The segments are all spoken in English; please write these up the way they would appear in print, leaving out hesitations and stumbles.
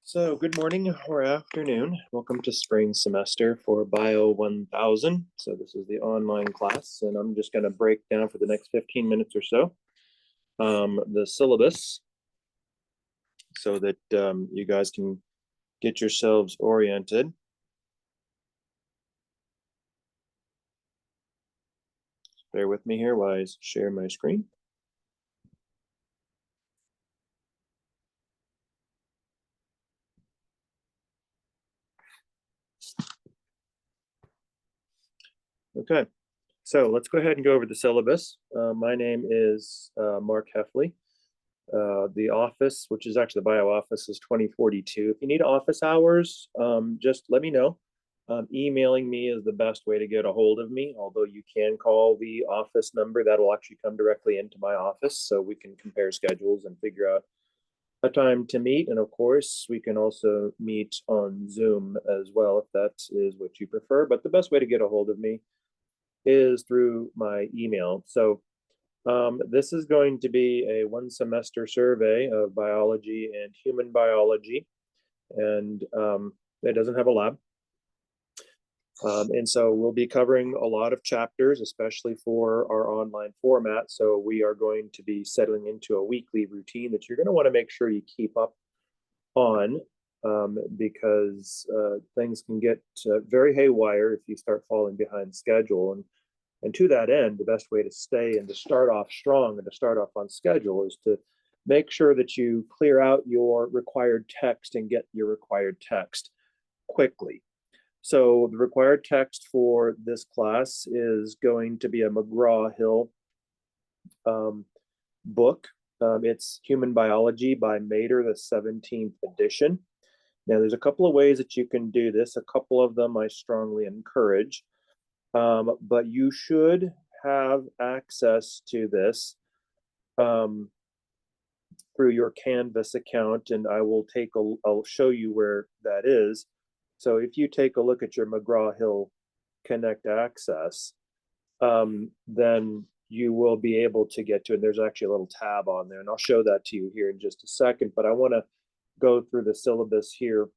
So, good morning or afternoon. Welcome to spring semester for Bio 1000. So, this is the online class, and I'm just going to break down for the next 15 minutes or so the syllabus so that you guys can get yourselves oriented. Bear with me here while I share my screen. Okay, so let's go ahead and go over the syllabus. My name is Mark Heffley. The office, which is actually the bio office, is 2042. If you need office hours, just let me know. Emailing me is the best way to get a hold of me, although you can call the office number. That will actually come directly into my office, so we can compare schedules and figure out a time to meet. And of course, we can also meet on Zoom as well, if that is what you prefer. But the best way to get a hold of me is through my email. So this is going to be a one semester survey of biology and human biology, and it doesn't have a lab. And so we'll be covering a lot of chapters, especially for our online format. So we are going to be settling into a weekly routine that you're going to want to make sure you keep up on, because things can get very haywire if you start falling behind schedule. And to that end, the best way to stay and to start off strong and to start off on schedule is to make sure that you clear out your required text and get your required text quickly. So the required text for this class is going to be a McGraw-Hill book. It's Human Biology by Mater, the 17th edition. Now, there's a couple of ways that you can do this. A couple of them I strongly encourage. But you should have access to this through your Canvas account, and I'll show you where that is. So if you take a look at your McGraw-Hill Connect Access, then you will be able to get to it. There's actually a little tab on there, and I'll show that to you here in just a second. But I want to go through the syllabus here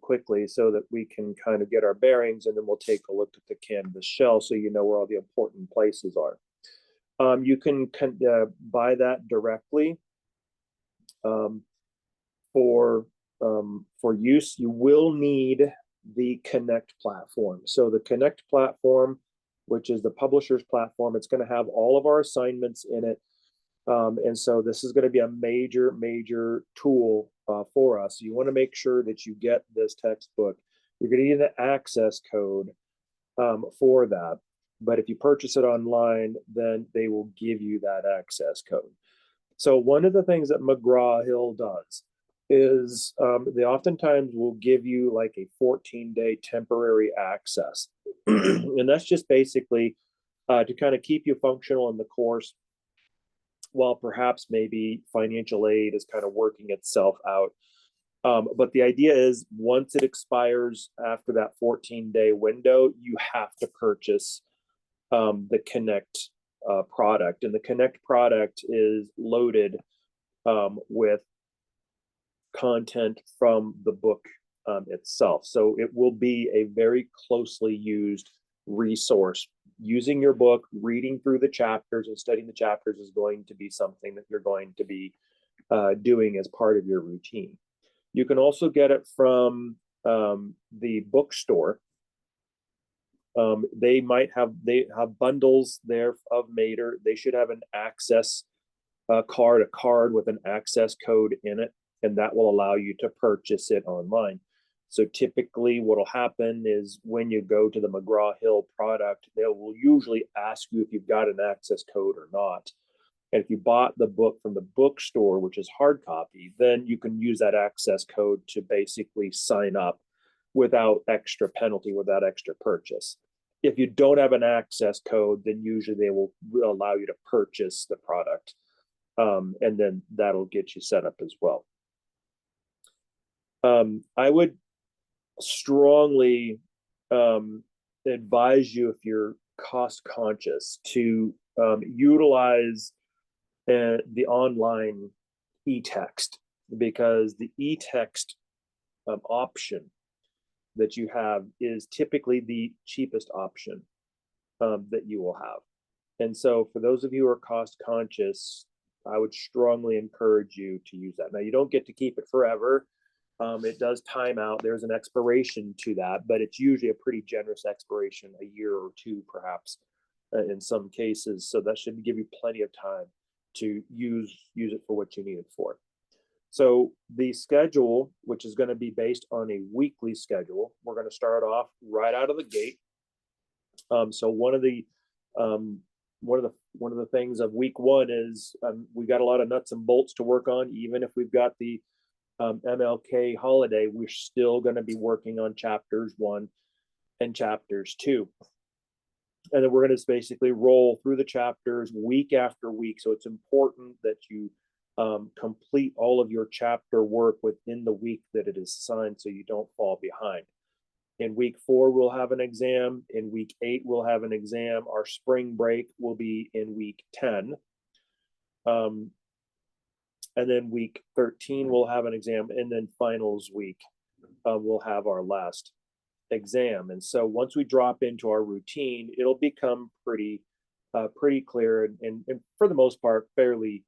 quickly so that we can kind of get our bearings, and then we'll take a look at the Canvas shell so you know where all the important places are. You can buy that directly for use. You will need the Connect platform. So the Connect platform, which is the publisher's platform, it's going to have all of our assignments in it. And so this is going to be a major tool for us. You want to make sure that you get this textbook. You're going to need an access code for that. But if you purchase it online, then they will give you that access code. So one of the things that McGraw-Hill does is they oftentimes will give you like a 14-day temporary access. And that's just basically to kind of keep you functional in the course, while perhaps maybe financial aid is kind of working itself out. But the idea is once it expires after that 14-day window, you have to purchase the Connect product. And the Connect product is loaded with content from the book itself. So it will be a very closely used resource. Using your book, reading through the chapters and studying the chapters is going to be something that you're going to be doing as part of your routine. You can also get it from the bookstore. They have bundles there of Mater. They should have an access card, a card with an access code in it, and that will allow you to purchase it online. So typically what will happen is when you go to the McGraw-Hill product, they will usually ask you if you've got an access code or not. And if you bought the book from the bookstore, which is hard copy, then you can use that access code to basically sign up without extra penalty, without extra purchase. If you don't have an access code, then usually they will allow you to purchase the product. And then that'll get you set up as well. I would strongly advise you, if you're cost conscious, to utilize the online e-text. because the e-text option that you have is typically the cheapest option that you will have. And so for those of you who are cost conscious, I would strongly encourage you to use that. Now, you don't get to keep it forever. It does time out. There's an expiration to that, but it's usually a pretty generous expiration, a year or two perhaps in some cases. So that should give you plenty of time to use it for what you need it for. So the schedule, which is going to be based on a weekly schedule, we're going to start off right out of the gate. So one of the things of week one is we got a lot of nuts and bolts to work on. Even if we've got the MLK holiday, we're still going to be working on chapters 1 and chapters 2. And then we're going to basically roll through the chapters week after week. So it's important that you complete all of your chapter work within the week that it is assigned so you don't fall behind. In week 4, we'll have an exam. In week 8, we'll have an exam. Our spring break will be in week 10. And then week 13, we'll have an exam. And then finals week, we'll have our last exam. And so once we drop into our routine, it'll become pretty clear and for the most part, fairly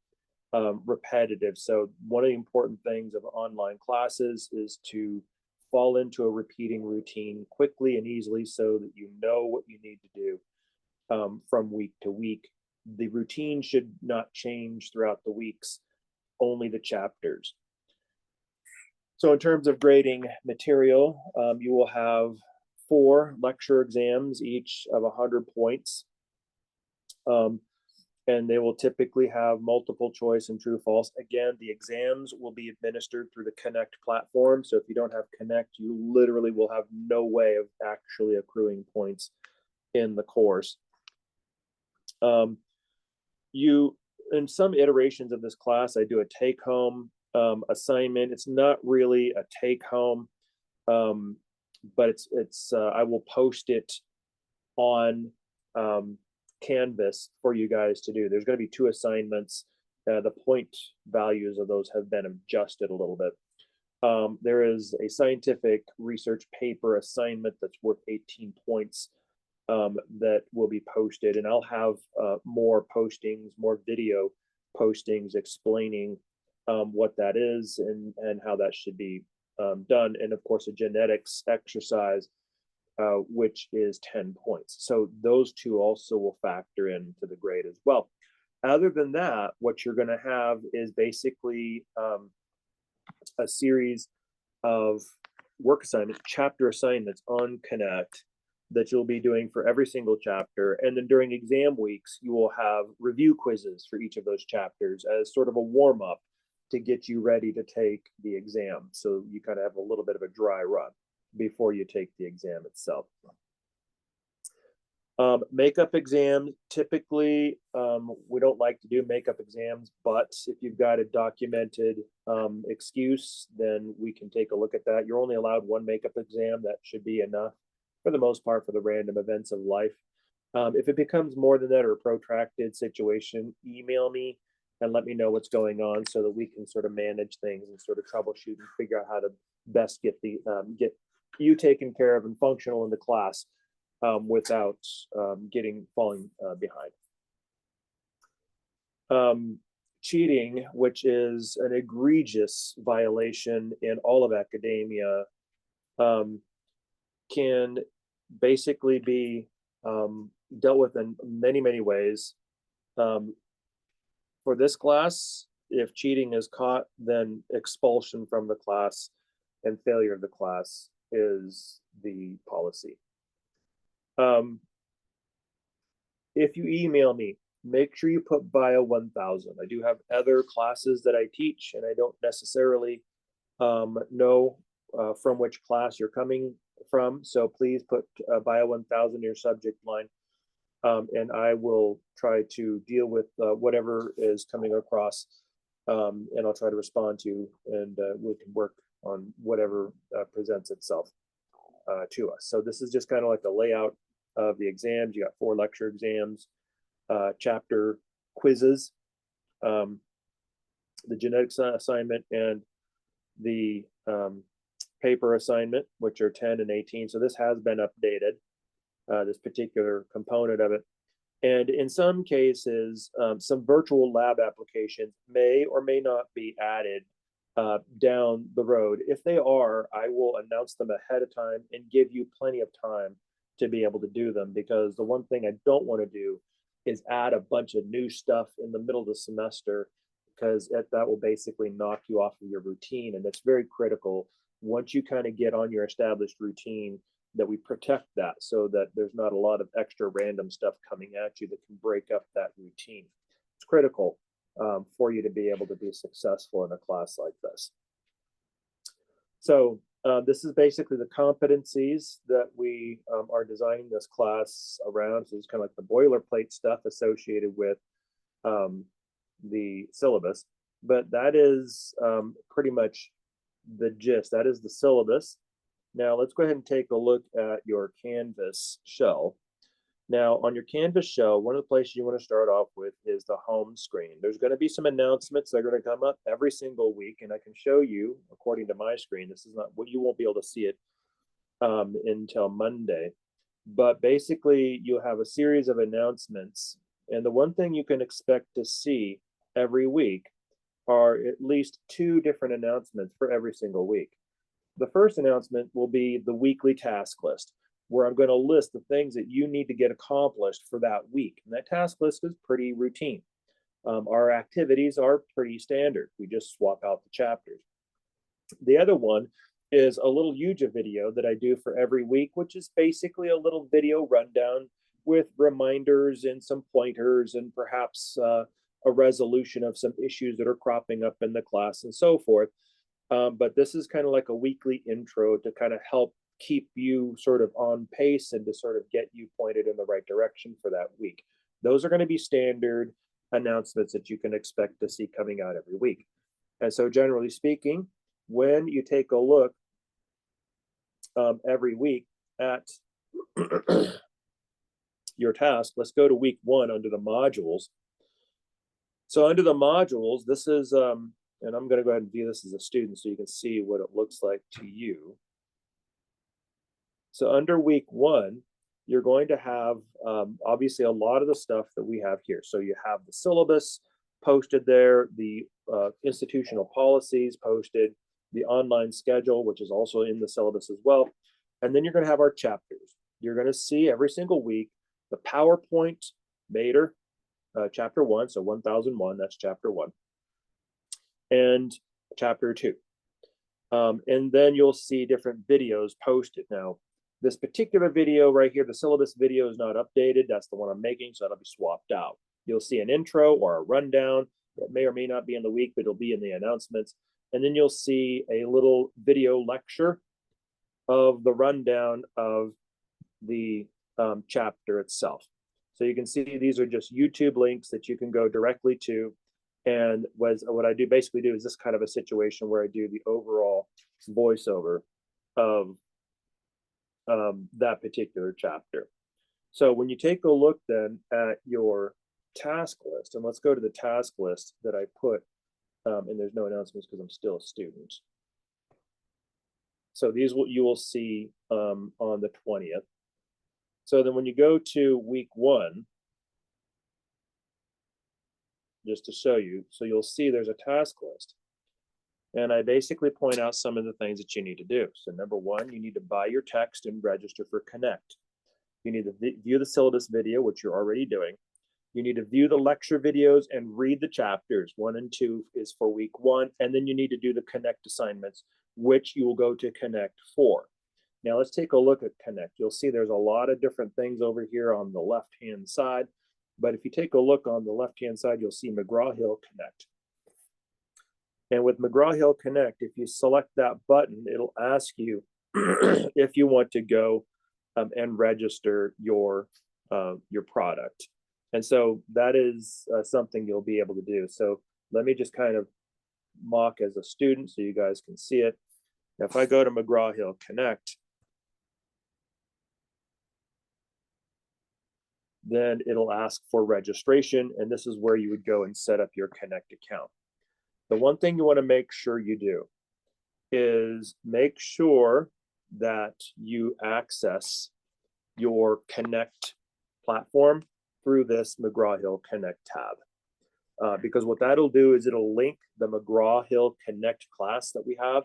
repetitive. So one of the important things of online classes is to fall into a repeating routine quickly and easily so that you know what you need to do from week to week. The routine should not change throughout the weeks, only the chapters. So in terms of grading material, you will have 4 lecture exams, each of 100 points. And they will typically have multiple choice and true false. Again, the exams will be administered through the Connect platform. So if you don't have Connect, you literally will have no way of actually accruing points in the course. In some iterations of this class, I do a take-home assignment. It's not really a take-home, but I will post it on Canvas for you guys to do. There's going to be 2 assignments. The point values of those have been adjusted a little bit. There is a scientific research paper assignment that's worth 18 points that will be posted, and I'll have more postings, more video postings explaining what that is and how that should be done, and of course a genetics exercise which is 10 points. So those 2 also will factor into the grade as well. Other than that, what you're going to have is basically a series of work assignments, chapter assignments on Connect that you'll be doing for every single chapter. And then during exam weeks, you will have review quizzes for each of those chapters as sort of a warm-up to get you ready to take the exam. So you kind of have a little bit of a dry run before you take the exam itself. Makeup exams, typically, we don't like to do makeup exams, but if you've got a documented excuse, then we can take a look at that. You're only allowed 1 makeup exam. That should be enough for the most part for the random events of life. If it becomes more than that or a protracted situation, email me and let me know what's going on so that we can sort of manage things and sort of troubleshoot and figure out how to best get you taken care of and functional in the class without falling behind. Cheating, which is an egregious violation in all of academia, can basically be dealt with in many, many ways. For this class, if cheating is caught, then expulsion from the class and failure of the class is the policy. If you email me, make sure you put Bio 1000. I do have other classes that I teach, and I don't necessarily know from which class you're coming from. So please put Bio 1000 in your subject line, and I will try to deal with whatever is coming across, and I'll try to respond to, and we can work on whatever presents itself to us. So this is just kind of like the layout of the exams. You got 4 lecture exams, chapter quizzes, the genetics assignment, and the paper assignment, which are 10 and 18. So this has been updated, this particular component of it. And in some cases, some virtual lab applications may or may not be added down the road. If they are, I will announce them ahead of time and give you plenty of time to be able to do them, because the one thing I don't want to do is add a bunch of new stuff in the middle of the semester, because that will basically knock you off of your routine. And it's very critical, once you kind of get on your established routine, that we protect that so that there's not a lot of extra random stuff coming at you that can break up that routine. It's critical for you to be able to be successful in a class like this. So this is basically the competencies that we are designing this class around. So it's kind of like the boilerplate stuff associated with the syllabus, but that is pretty much the gist. That is the syllabus. Now let's go ahead and take a look at your Canvas shell. Now on your Canvas shell, one of the places you want to start off with is the home screen. There's going to be some announcements that are going to come up every single week, and I can show you according to my screen. This is not what you won't be able to see it until Monday, but basically you have a series of announcements, and the one thing you can expect to see every week are at least 2 different announcements for every single week. The first announcement will be the weekly task list, where I'm going to list the things that you need to get accomplished for that week. And that task list is pretty routine. Our activities are pretty standard. We just swap out the chapters. The other one is a little Yuja video that I do for every week, which is basically a little video rundown with reminders and some pointers and perhaps a resolution of some issues that are cropping up in the class and so forth. But this is kind of like a weekly intro to kind of help keep you sort of on pace and to sort of get you pointed in the right direction for that week. Those are going to be standard announcements that you can expect to see coming out every week. And so generally speaking, when you take a look every week at your task, let's go to week 1 under the modules. So under the modules, this is and I'm going to go ahead and view this as a student so you can see what it looks like to you. So under week 1, you're going to have obviously a lot of the stuff that we have here. So you have the syllabus posted there, the institutional policies posted, the online schedule, which is also in the syllabus as well. And then you're going to have our chapters. You're going to see every single week the PowerPoint Mater, chapter 1, so 1001, that's chapter 1. And chapter 2. And then you'll see different videos posted. Now, this particular video right here, the syllabus video is not updated. That's the one I'm making, so that'll be swapped out. You'll see an intro or a rundown that may or may not be in the week, but it'll be in the announcements. And then you'll see a little video lecture of the rundown of the chapter itself. So you can see these are just YouTube links that you can go directly to. And what I basically do is this kind of a situation where I do the overall voiceover of that particular chapter. So when you take a look then at your task list, and let's go to the task list that I put, and there's no announcements because I'm still a student. So these you will see on the 20th. So then when you go to week 1, just to show you, so you'll see there's a task list. And I basically point out some of the things that you need to do. So number 1, you need to buy your text and register for Connect. You need to view the syllabus video, which you're already doing. You need to view the lecture videos and read the chapters. 1 and 2 is for week 1. And then you need to do the Connect assignments, which you will go to Connect for. Now let's take a look at Connect. You'll see there's a lot of different things over here on the left-hand side. But if you take a look on the left-hand side, you'll see McGraw-Hill Connect. And with McGraw-Hill Connect, if you select that button, it'll ask you if you want to go and register your product. And so that is something you'll be able to do. So let me just kind of mock as a student so you guys can see it. Now, if I go to McGraw-Hill Connect, then it'll ask for registration, and this is where you would go and set up your Connect account. The one thing you want to make sure you do is make sure that you access your Connect platform through this McGraw-Hill Connect tab. Because what that'll do is it'll link the McGraw-Hill Connect class that we have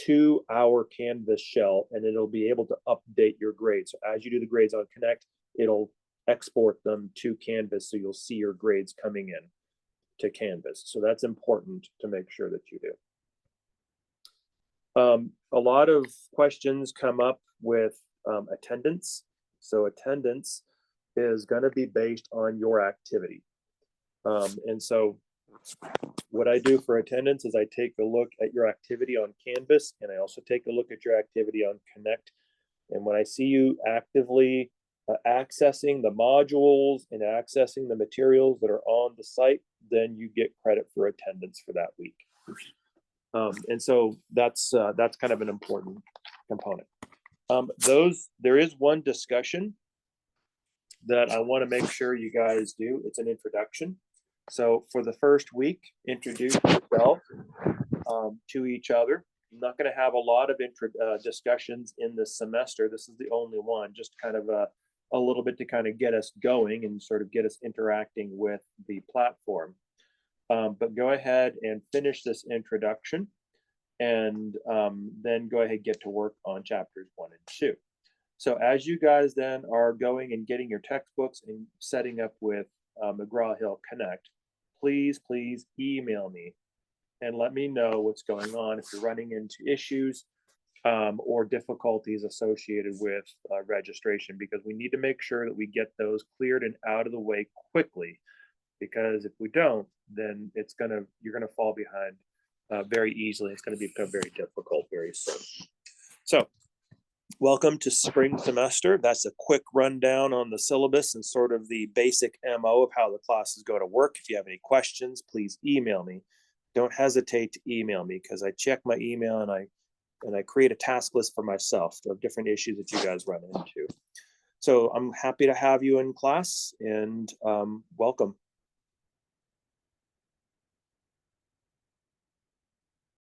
to our Canvas shell, and it'll be able to update your grades. So as you do the grades on Connect, it'll export them to Canvas, so you'll see your grades coming in to Canvas. So that's important to make sure that you do. A lot of questions come up with attendance. So attendance is going to be based on your activity. And so what I do for attendance is I take a look at your activity on Canvas, and I also take a look at your activity on Connect. And when I see you actively accessing the modules and accessing the materials that are on the site, then you get credit for attendance for that week. And so that's kind of an important component. There is one discussion that I want to make sure you guys do. It's an introduction. So for the first week, introduce yourself to each other. I'm not going to have a lot of discussions in this semester. This is the only one, just kind of a little bit to kind of get us going and sort of get us interacting with the platform. But go ahead and finish this introduction, and then go ahead and get to work on chapters 1 and 2. So as you guys then are going and getting your textbooks and setting up with McGraw-Hill Connect, please email me and let me know what's going on if you're running into issues or difficulties associated with registration, because we need to make sure that we get those cleared and out of the way quickly, because if we don't, then you're gonna fall behind very easily. It's going to become very difficult very soon. So welcome to spring semester. That's a quick rundown on the syllabus and sort of the basic MO of how the classes go to work. If you have any questions, please email me. Don't hesitate to email me, because I check my email and I create a task list for myself of different issues that you guys run into. So I'm happy to have you in class, and welcome.